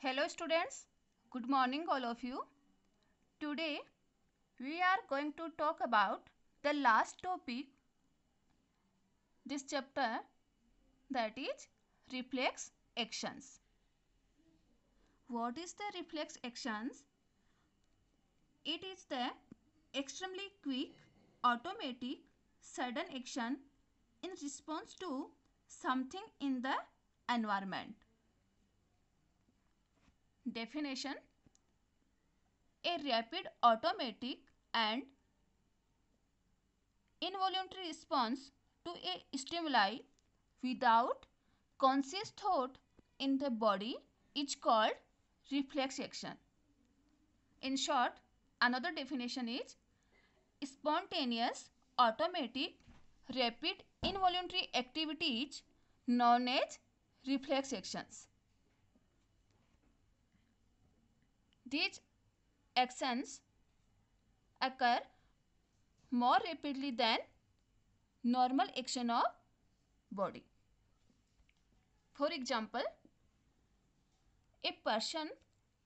Hello students, good morning all of you. Today we are going to talk about the last topic this chapter, that is reflex actions. What is the reflex actions? It is the extremely quick, automatic, sudden action in response to something in the environment. Definition: a rapid, automatic and involuntary response to a stimuli without conscious thought in the body is called reflex action. In short, another definition is spontaneous, automatic, rapid, involuntary activities known as reflex actions. These actions occur more rapidly than normal action of body. For example, a person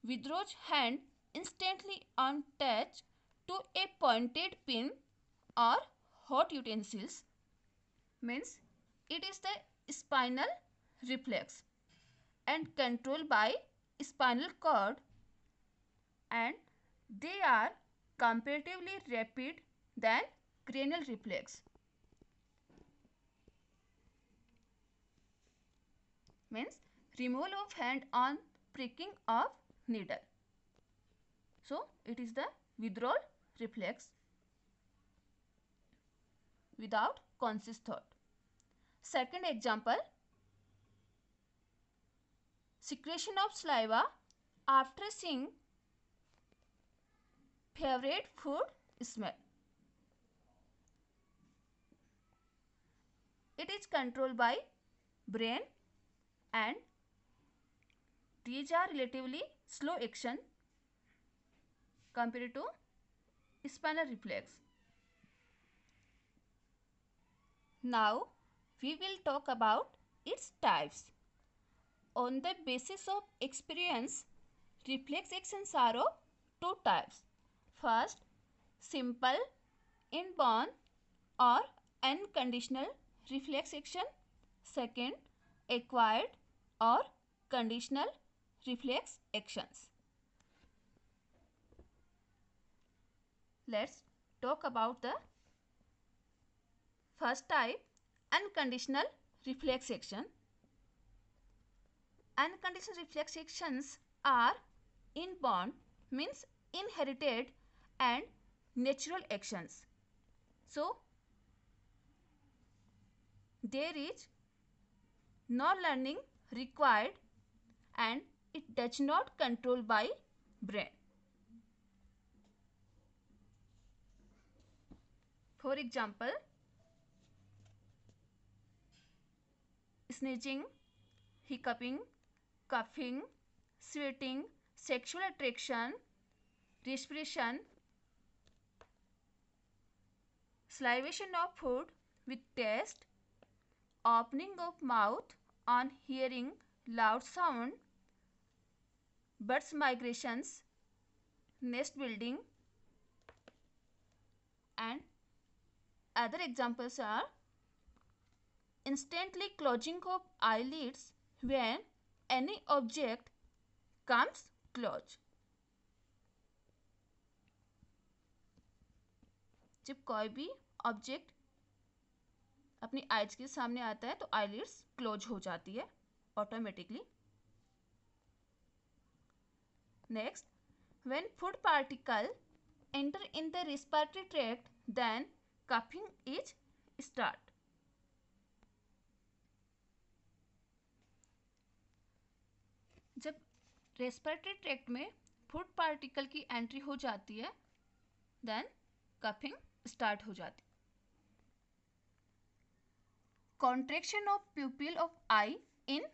withdraws hand instantly on touch to a pointed pin or hot utensils, means it is the spinal reflex and controlled by spinal cord, and they are comparatively rapid than cranial reflex, means removal of hand on pricking of needle. So it is the withdrawal reflex without conscious thought. Second example, secretion of saliva after seeing favorite food smell. It is controlled by brain and these are relatively slow action compared to spinal reflex. Now we will talk about its types. On the basis of experience, reflex actions are of two types. First, simple, inborn or unconditional reflex action. Second, acquired or conditional reflex actions. Let's talk about the first type, unconditional reflex action. Unconditional reflex actions are inborn, means inherited, and natural actions. So there is no learning required and it does not control by brain. For example, sneezing, hiccuping, coughing, sweating, sexual attraction, respiration, salivation of food with taste, opening of mouth on hearing loud sound, birds migrations, nest building, and other examples are instantly closing of eyelids when any object comes close. जब कोई भी object अपनी eyes के सामने आता है तो eyelids close हो जाती है automatically. Next, when food particle enter in the respiratory tract, then coughing is start. जब रेस्पिरेटरी ट्रैक्ट में फूड पार्टिकल की एंट्री हो जाती है, देन कफिंग स्टार्ट हो जाती. Contraction of प्यूपिल of I in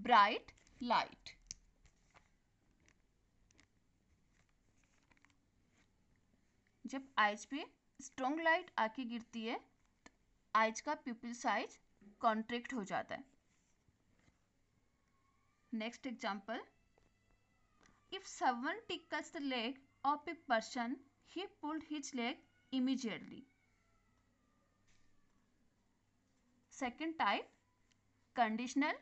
bright light. जब आइज पे स्ट्रॉन्ग लाइट आके गिरती है तो आइज का प्यूपिल साइज कॉन्ट्रैक्ट हो जाता है. Next example, If someone tickles the leg of a person, he pulled his leg immediately. Second type, conditional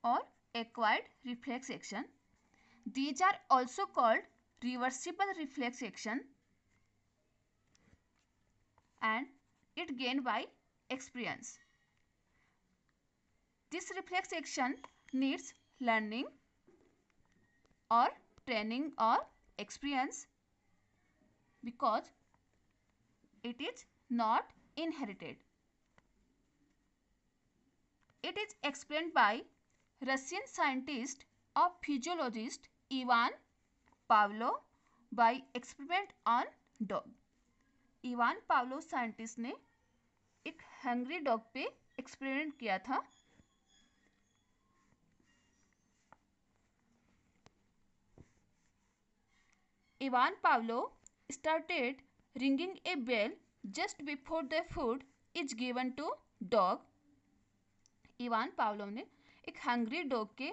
or acquired reflex action. These are also called reversible reflex action and it gained by experience. This reflex action needs learning or training or experience because it is not inherited. It is explained by Russian scientist or physiologist Ivan Pavlov by experiment on dog. Ivan Pavlov scientist ने एक hungry dog पे experiment किया था. Ivan Pavlov started ringing a bell just before the food is given to dog. Ivan Pavlov ने एक hungry dog के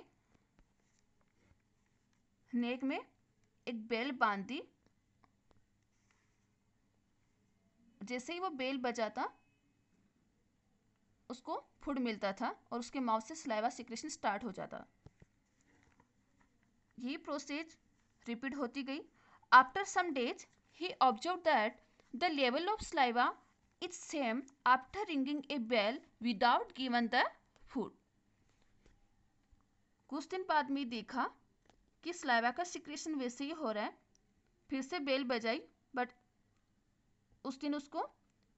नेक में एक बेल बांध दी. जैसे ही वो बेल बजाता उसको फूड मिलता था और उसके माउथ से सलाइवा सिक्रेशन स्टार्ट हो जाता. यही प्रोसेस रिपीट होती गई. After some days he observe that the level of saliva is same after ringing a bell without given the food. कुछ दिन बाद में देखा कि सलाइवा का सिक्रेशन वैसे ही हो रहा है. फिर से बेल बजाई बट उस दिन उसको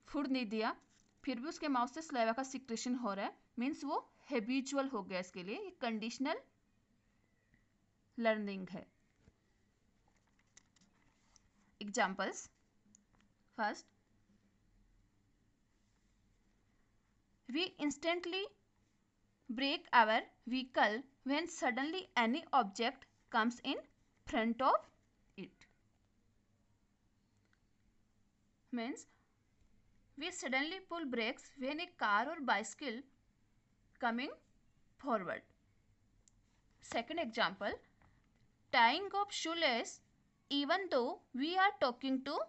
फूड नहीं दिया. फिर भी उसके माउथ से सलाइवा का सिक्रेशन हो रहा है. मीन्स वो हैबिचुअल हो गया. इसके लिए कंडीशनल लर्निंग है. Examples. First, we instantly brake our vehicle when suddenly any object comes in front of it. Means we suddenly pull brakes when a car or bicycle coming forward. Second example, tying of shoelace even though we are talking to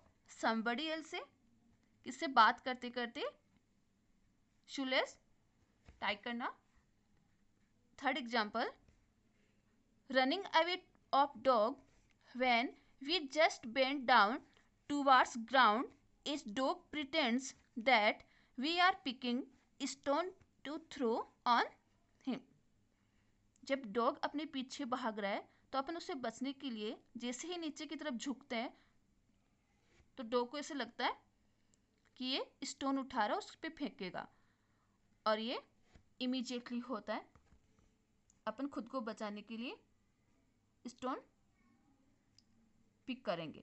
somebody else. किससे बात करते करते shoelace tie करना. Third example, running away of dog when we just bend down towards ground as dog pretends that we are picking stone to throw on him. जब dog अपने पीछे भाग रहा है तो अपन उससे बचने के लिए जैसे ही नीचे की तरफ झुकते हैं तो डॉग को ऐसे लगता है कि ये स्टोन उठा रहा है उस पर फेंकेगा और ये इमीडिएटली होता है. अपन खुद को बचाने के लिए स्टोन पिक करेंगे.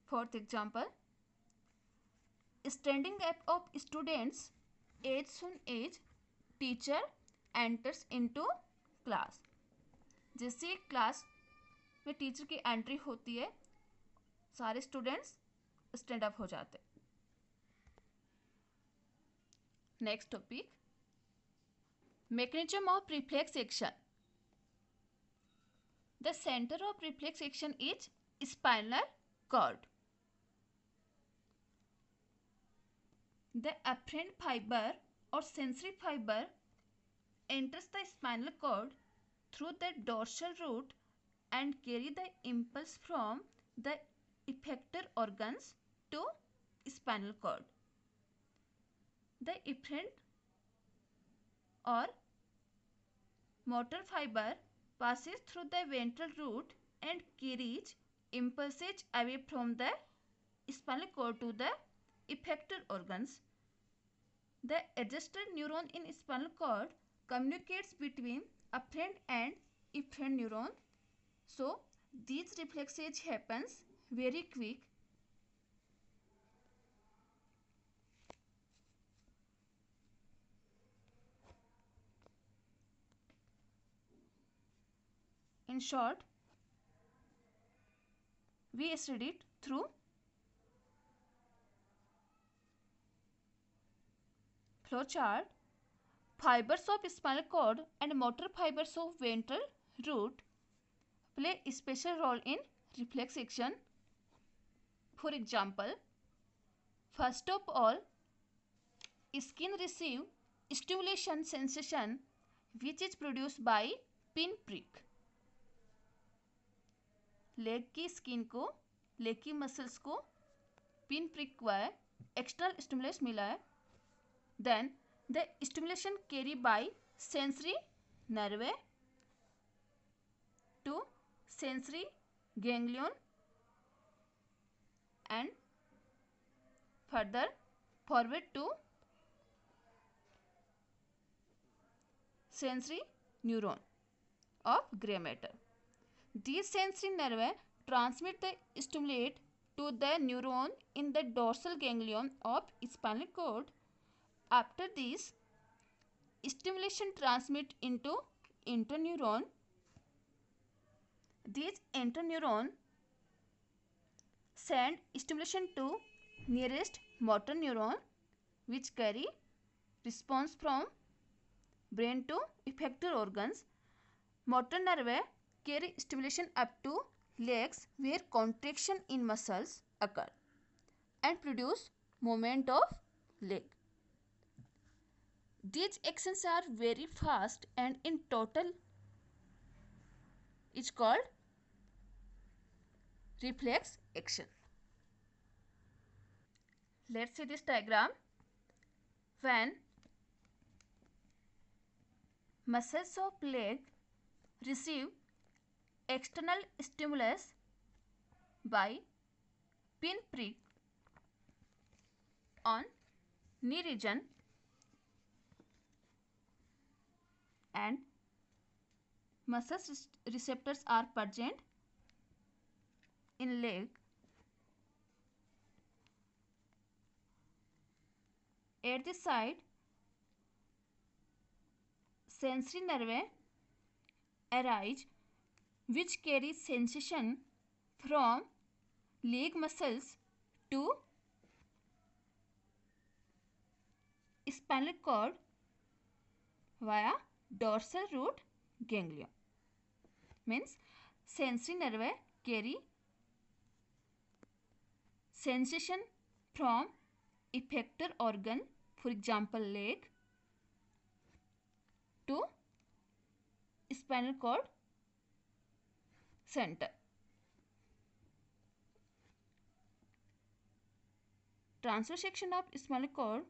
Fourth example, standing up of students as soon as teacher enters into class. जैसे क्लास में टीचर की एंट्री होती है सारे स्टूडेंट्स स्टैंड अप हो जाते. Next topic, mechanism of reflex action. The center of reflex action is spinal cord. The afferent fiber or sensory fiber enters the spinal cord through the dorsal root and carry the impulse from the effector organs to spinal cord. The efferent or motor fiber passes through the ventral root and carries impulses away from the spinal cord to the effector organs. The adjusted neuron in spinal cord communicates between afferent and efferent neuron. So these reflexes happens very quick. In short, we studied through flowchart. fibers of spinal cord and motor fibers of ventral root play a special role in reflex action. For example, first of all, skin receive stimulation sensation which is produced by pinprick. Leg की skin को, leg की muscles को pin prick हुआ है, external stimulus मिला है. Then the stimulation carry by sensory nerve to sensory ganglion and further forward to sensory neuron of gray matter. These sensory nerve transmit the stimulate to the neuron in the dorsal ganglion of spinal cord. After this, stimulation transmit into interneuron. These interneuron send stimulation to nearest motor neuron which carry response from brain to effector organs. Motor nerve carry stimulation up to legs where contraction in muscles occur and produce movement of leg. These actions are very fast and in total is called reflex action. Let's see this diagram. When muscles of leg receive external stimulus by pinprick on knee region and muscle receptors are present in leg, at the side sensory nerve arise which carry sensation from leg muscles to spinal cord via dorsal root ganglion. Means sensory nerve carry sensation from effector organ, for example leg, to spinal cord center. Transverse section of spinal cord,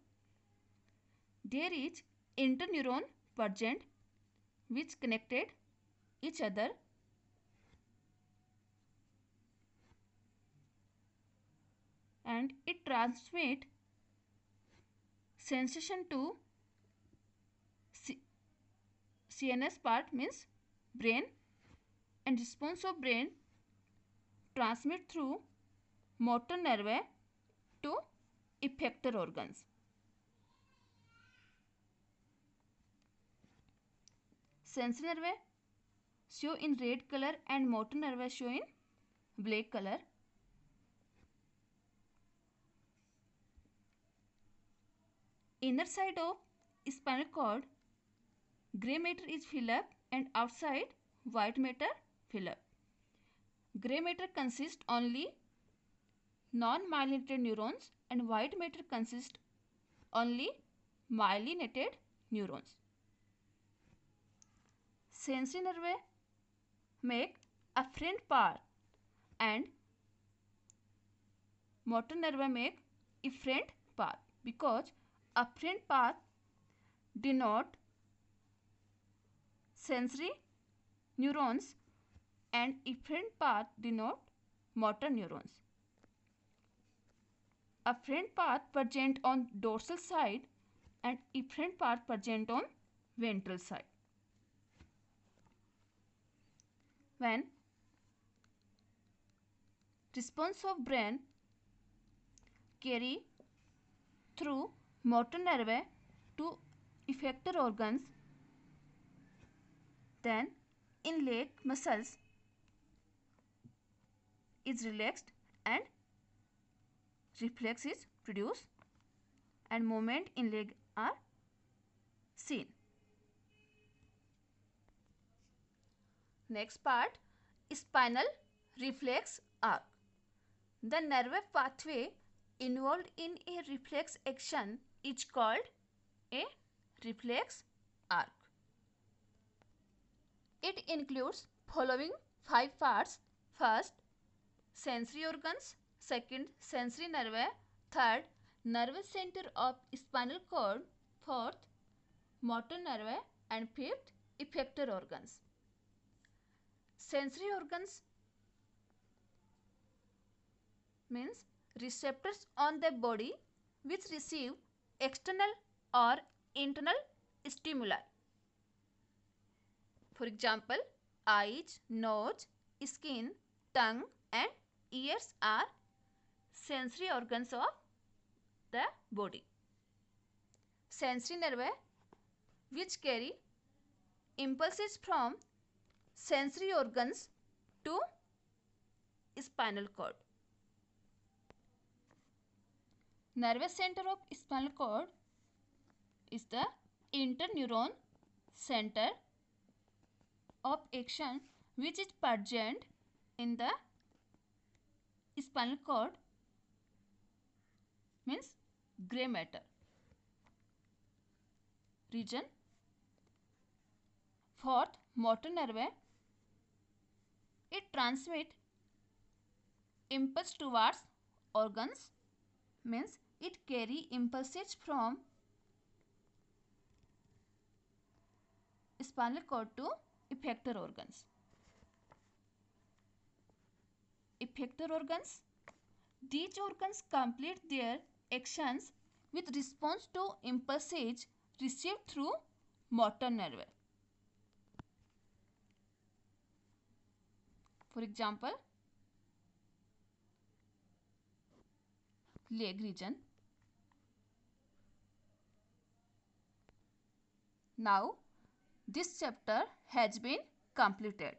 there is interneuron present which connected each other and it transmit sensation to CNS part, means brain, and response of brain transmit through motor nerve to effector organs. Sensory nerve show in red color and motor nerve show in black color. Inner side of spinal cord, gray matter is filled up and outside white matter filled up. Gray matter consists only non-myelinated neurons and white matter consists only myelinated neurons. Sensory nerve make afferent path and motor nerve make efferent path because afferent path denote sensory neurons and efferent path denote motor neurons. Afferent path present on dorsal side and efferent path present on ventral side. When response of brain carry through motor nerve to effector organs, then in leg muscles is relaxed and reflex is produced and movement in leg are seen. Next part, spinal reflex arc. The nerve pathway involved in a reflex action is called a reflex arc. It includes following 5 parts. First, sensory organs. Second, sensory nerve. Third, nervous center of spinal cord. Fourth, motor nerve. And fifth, effector organs. Sensory organs means receptors on the body which receive external or internal stimuli. For example, eyes, nose, skin, tongue and ears are sensory organs of the body. Sensory nerve which carry impulses from sensory organs to spinal cord. Nervous center of spinal cord is the interneuron center of action which is present in the spinal cord, means gray matter region. Fourth, motor nerve. It transmit impulse towards organs, means it carry impulses from spinal cord to effector organs. Effector organs. These organs complete their actions with response to impulses received through motor nerve. For example, leg region. Now, this chapter has been completed.